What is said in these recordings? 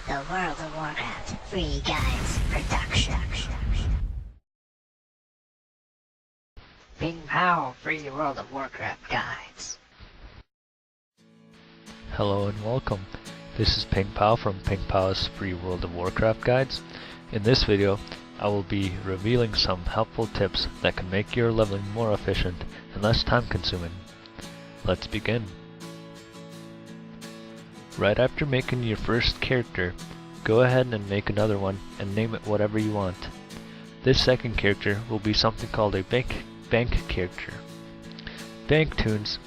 The World of Warcraft Free Guides Production. PingPow Free World of Warcraft Guides. Hello and welcome. This is PingPow from PingPow's Free World of Warcraft Guides. In this video, I will be revealing some helpful tips that can make your leveling more efficient and less time consuming. Let's begin. Right after making your first character, go ahead and make another one and name it whatever you want. This second character will be something called a bank character. Bank toons,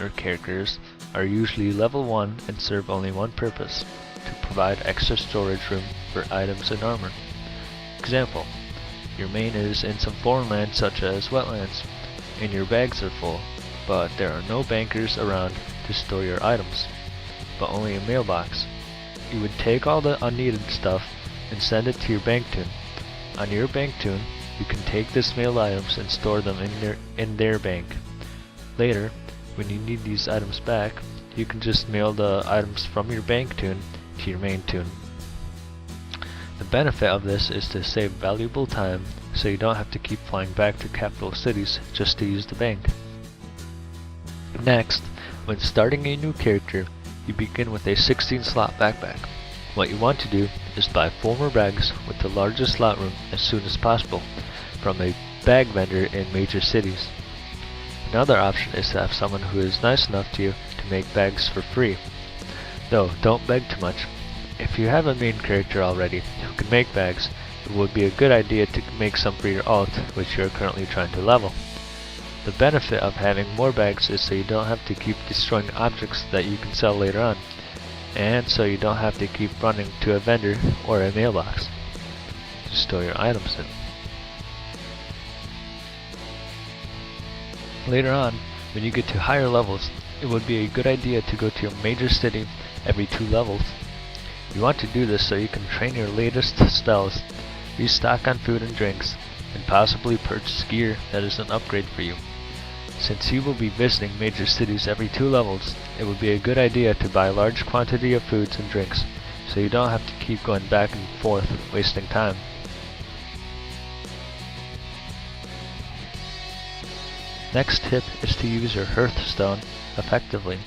or characters, are usually level 1 and serve only one purpose, to provide extra storage room for items and armor. Example, your main is in some foreign land such as wetlands, and your bags are full, but there are no bankers around to store your items, but only a mailbox. You would take all the unneeded stuff and send it to your bank toon. On your bank toon, you can take this mailed items and store them in their bank. Later, when you need these items back, you can just mail the items from your bank toon to your main toon. The benefit of this is to save valuable time, so you don't have to keep flying back to capital cities just to use the bank. Next, when starting a new character, you begin with a 16-slot backpack. What you want to do is buy 4 more bags with the largest slot room as soon as possible from a bag vendor in major cities. Another option is to have someone who is nice enough to you to make bags for free. Though, don't beg too much. If you have a main character already who can make bags, it would be a good idea to make some for your alt, which you are currently trying to level. The benefit of having more bags is so you don't have to keep destroying objects that you can sell later on, and so you don't have to keep running to a vendor or a mailbox to store your items in. Later on, when you get to higher levels, it would be a good idea to go to your major city every 2 levels. You want to do this so you can train your latest spells, restock on food and drinks, and possibly purchase gear that is an upgrade for you. Since you will be visiting major cities every 2 levels, it would be a good idea to buy a large quantity of foods and drinks, so you don't have to keep going back and forth, wasting time. Next tip is to use your Hearthstone effectively.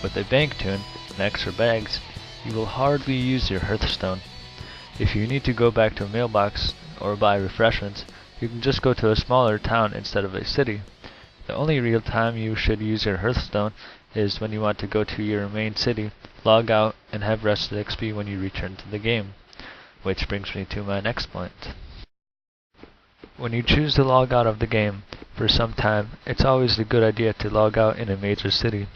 With a bank toon and extra bags, you will hardly use your Hearthstone. If you need to go back to a mailbox or buy refreshments, you can just go to a smaller town instead of a city. The only real time you should use your Hearthstone is when you want to go to your main city, log out, and have rested XP when you return to the game. Which brings me to my next point. When you choose to log out of the game for some time, it's always a good idea to log out in a major city.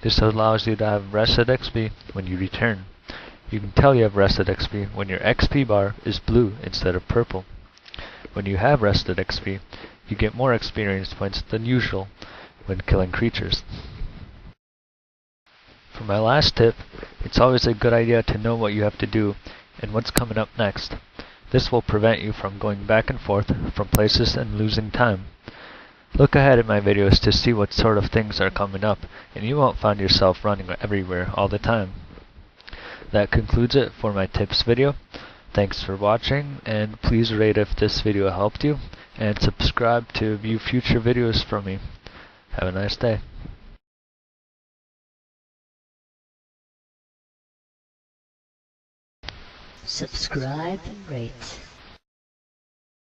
This allows you to have rested XP when you return. You can tell you have rested XP when your XP bar is blue instead of purple. When you have rested XP, you get more experience points than usual when killing creatures. For my last tip, it's always a good idea to know what you have to do and what's coming up next. This will prevent you from going back and forth from places and losing time. Look ahead at my videos to see what sort of things are coming up, and you won't find yourself running everywhere all the time. That concludes it for my tips video. Thanks for watching, and please rate if this video helped you, and subscribe to view future videos from me. Have a nice day. Subscribe and rate.